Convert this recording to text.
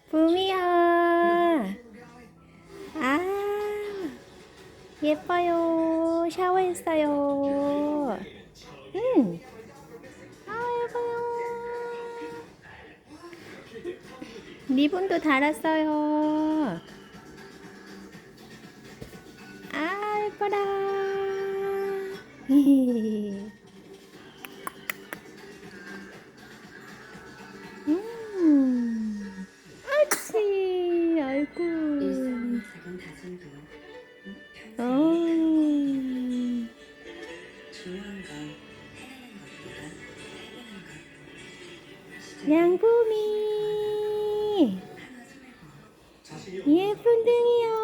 붐이야. 아, 예뻐요. 샤워했어요. 예뻐요. 리본도 달았어요. 예뻐라. 아치, 아이고. 작은 다짐도 어, 중요한 건 해내는 것보다 해보는 것. 양부미. 하나 손에 거. 예쁜 등이요.